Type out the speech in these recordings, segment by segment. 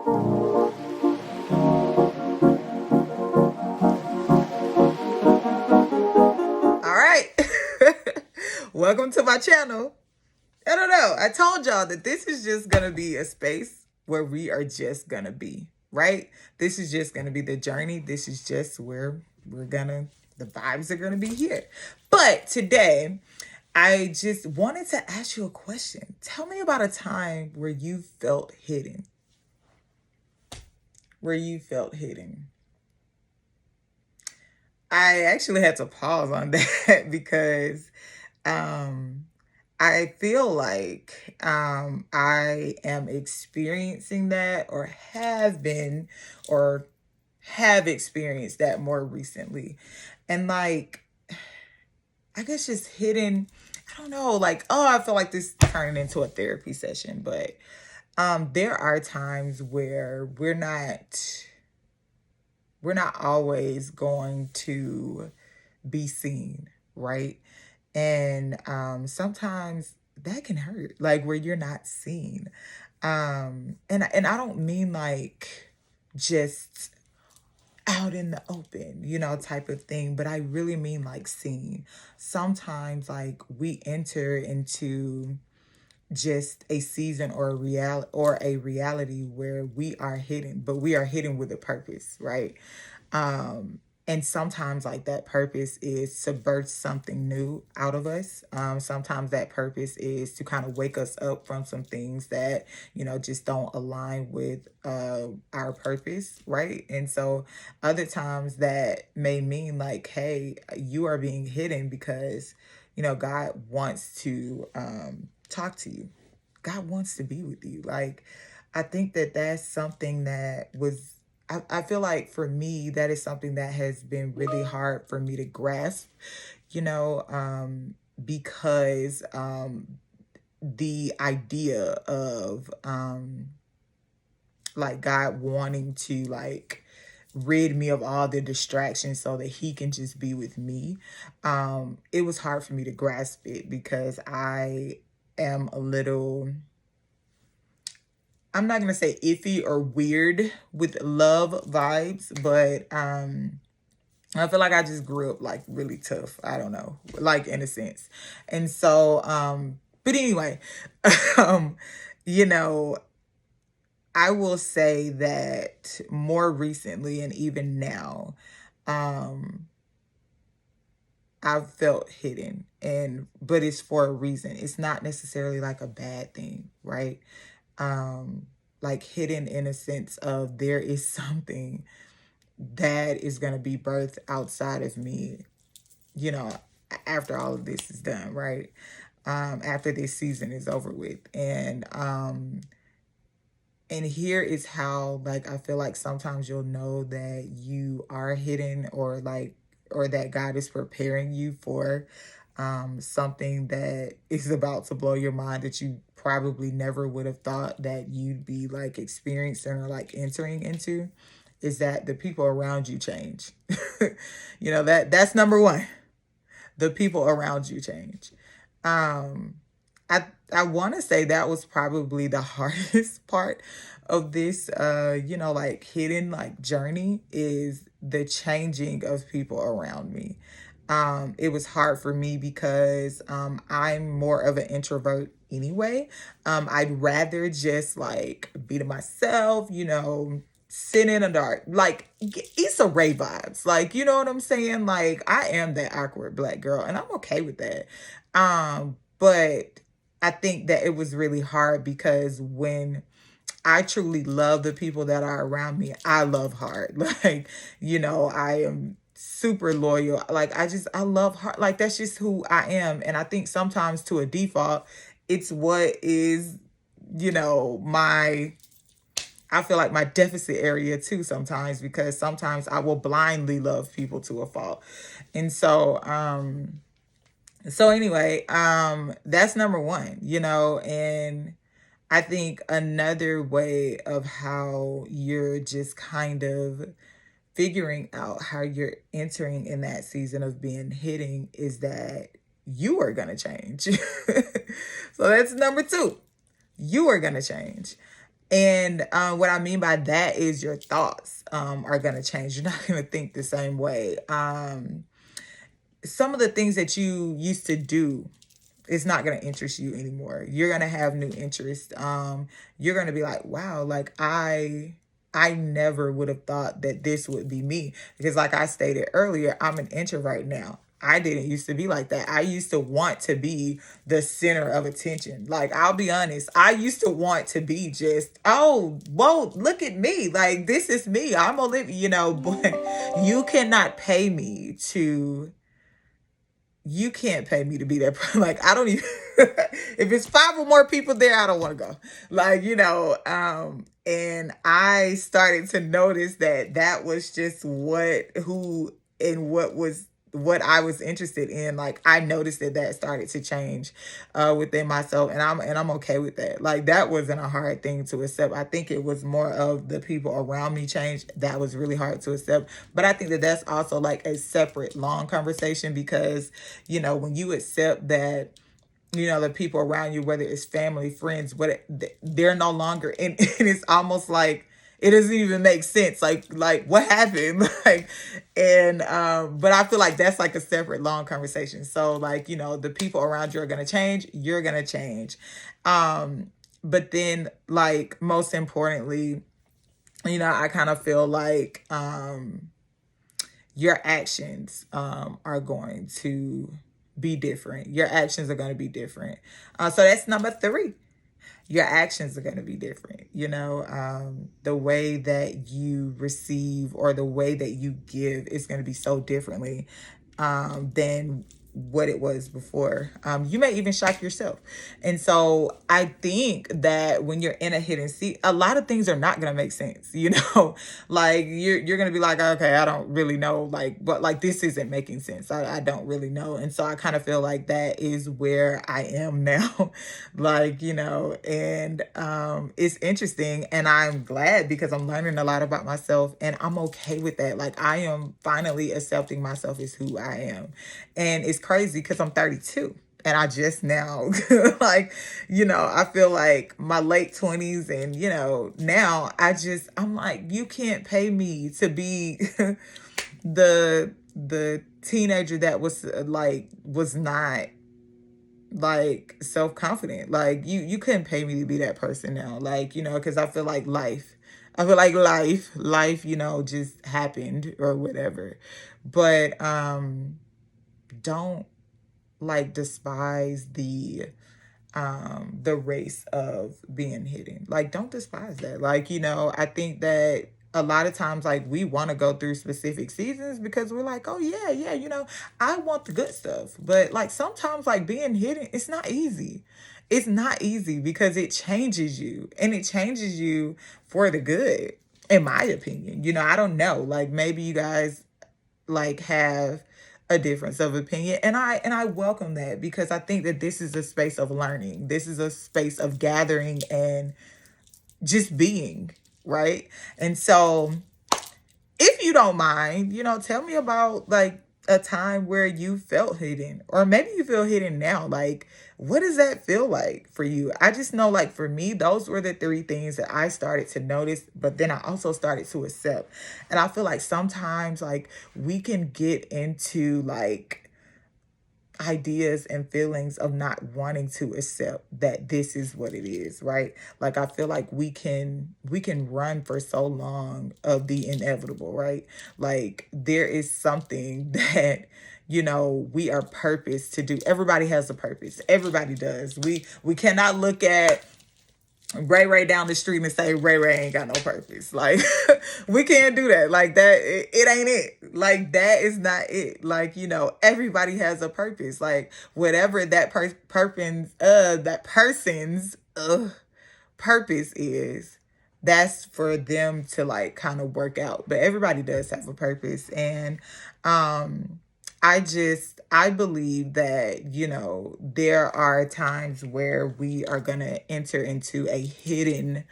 All right. Welcome to my channel. I don't know. I told y'all that this is just going to be a space where we are just going to be, right? This is just going to be the journey. This is just where the vibes are going to be here. But today, I just wanted to ask you a question. Tell me about a time where you felt hidden. Where you felt hidden. I actually had to pause on that because um I feel like I am experiencing that or have been or have experienced that more recently. And like I guess just hidden, I don't know, like, oh, I feel like this turning into a therapy session, but there are times where we're not always going to be seen, right? And sometimes that can hurt, like where you're not seen. And I don't mean like just out in the open, type of thing, but I really mean like seen. Sometimes like we enter into just a season or a reality where we are hidden, but we are hidden with a purpose, right? And sometimes like that purpose is subvert something new out of us. Sometimes that purpose is to kind of wake us up from some things that just don't align with our purpose, right? And so other times that may mean like, hey, you are being hidden because God wants to talk to you. God wants to be with you. Like, I think that that's something that I feel like for me, that is something that has been really hard for me to grasp, you know, because the idea of like God wanting to like rid me of all the distractions so that he can just be with me. It was hard for me to grasp it because I am a little, I'm not gonna say iffy or weird with love vibes, but I feel like I just grew up like really tough. I don't know, like in a sense. And so but anyway, um you know, I will say that more recently and even now, um I've felt hidden, and but it's for a reason. It's not necessarily like a bad thing, right? Like hidden in a sense of there is something that is going to be birthed outside of me, you know, after all of this is done, right? After this season is over with. And here is how, like, I feel like sometimes you'll know that you are hidden, or that God is preparing you for something that is about to blow your mind that you probably never would have thought that you'd be like experiencing or like entering into, is that the people around you change. That's number one. The people around you change. Um, I want to say that was probably the hardest part of this, like hidden like journey, is the changing of people around me. It was hard for me because I'm more of an introvert anyway. I'd rather just like be to myself, sit in the dark, like Issa Rae vibes. Like, you know what I'm saying? Like, I am that awkward black girl, and I'm okay with that. But I think that it was really hard because when I truly love the people that are around me, I love hard. Like, I am super loyal. Like, I love hard. Like, that's just who I am. And I think sometimes to a default, it's what is, I feel like my deficit area too sometimes, because sometimes I will blindly love people to a fault. And so anyway, that's number one, and I think another way of how you're just kind of figuring out how you're entering in that season of being hidden is that you are going to change. So that's number two. You are going to change. And what I mean by that is your thoughts are going to change. You're not going to think the same way. Some of the things that you used to do, it's not going to interest you anymore. You're going to have new interest. You're going to be like, wow, like I never would have thought that this would be me. Because like I stated earlier, I'm an introvert now. I didn't used to be like that. I used to want to be the center of attention. Like, I'll be honest, I used to want to be just, oh, whoa, look at me. Like, this is me. I'm Olivia, but you cannot pay me to you can't pay me to be that person. Like, I don't even if it's 5 or more people there, I don't want to go. Like, and I started to notice that that was just what I was interested in. Like, I noticed that started to change within myself, and I'm okay with that. Like, that wasn't a hard thing to accept. I think it was more of the people around me changed. That was really hard to accept. But I think that that's also like a separate long conversation, because when you accept that the people around you, whether it's family, friends, they're no longer in, and it's almost like it doesn't even make sense. Like what happened? Like, and but I feel like that's like a separate long conversation. So like, the people around you are gonna change, you're gonna change. But then, like, most importantly, I kind of feel like your actions are going to be different. Your actions are going to be different. So that's number 3. Your actions are going to be different. The way that you receive or the way that you give is going to be so differently than what it was before. You may even shock yourself. And so I think that when you're in a hidden seat, a lot of things are not going to make sense, like you're going to be like, okay, I don't really know, but like, this isn't making sense. I don't really know. And so I kind of feel like that is where I am now, like, and it's interesting, and I'm glad because I'm learning a lot about myself, and I'm okay with that. Like, I am finally accepting myself as who I am. And it's crazy because I'm 32 and I just now like, I feel like my late 20s, and now I'm like, you can't pay me to be the teenager that was not like self-confident. Like, you couldn't pay me to be that person now, like, because I feel like life, just happened or whatever. But don't like despise the race of being hidden. Like, don't despise that. Like, I think that a lot of times, like, we want to go through specific seasons because we're like, oh yeah, I want the good stuff. But like, sometimes, like, being hidden, it's not easy. It's not easy because it changes you, and it changes you for the good, in my opinion. I don't know, like, maybe you guys like have a difference of opinion, and I welcome that, because I think that this is a space of learning. This is a space of gathering and just being, right? And so, if you don't mind, tell me about like a time where you felt hidden, or maybe you feel hidden now. Like, what does that feel like for you? I just know, like, for me, those were the 3 things that I started to notice, but then I also started to accept. And I feel like sometimes, like, we can get into like ideas and feelings of not wanting to accept that this is what it is, right? Like, I feel like we can run for so long of the inevitable, right? Like, there is something that we are purposed to do. Everybody has a purpose. Everybody does. We cannot look at Ray down the street and say Ray ain't got no purpose. Like, we can't do that. Like, that it ain't it. Like, that is not it. Like, everybody has a purpose. Like, whatever that person's purpose is, that's for them to like kind of work out. But everybody does have a purpose. And I believe that, there are times where we are going to enter into a hidden,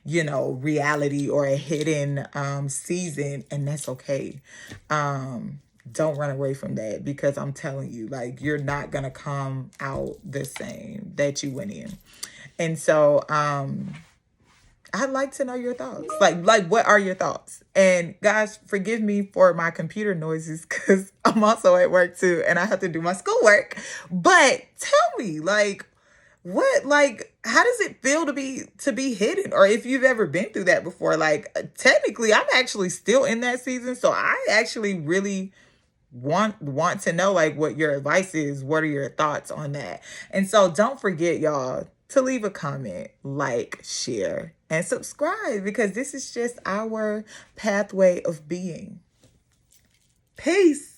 reality, or a hidden season, and that's okay. Don't run away from that, because I'm telling you, like, you're not going to come out the same that you went in. And so, I'd like to know your thoughts. Like what are your thoughts? And guys, forgive me for my computer noises because I'm also at work too and I have to do my schoolwork. But tell me, like, what, like, how does it feel to be hidden? Or if you've ever been through that before, like, technically I'm actually still in that season. So I actually really want to know like what your advice is. What are your thoughts on that? And so don't forget, y'all, to leave a comment, like, share, and subscribe, because this is just our pathway of being. Peace.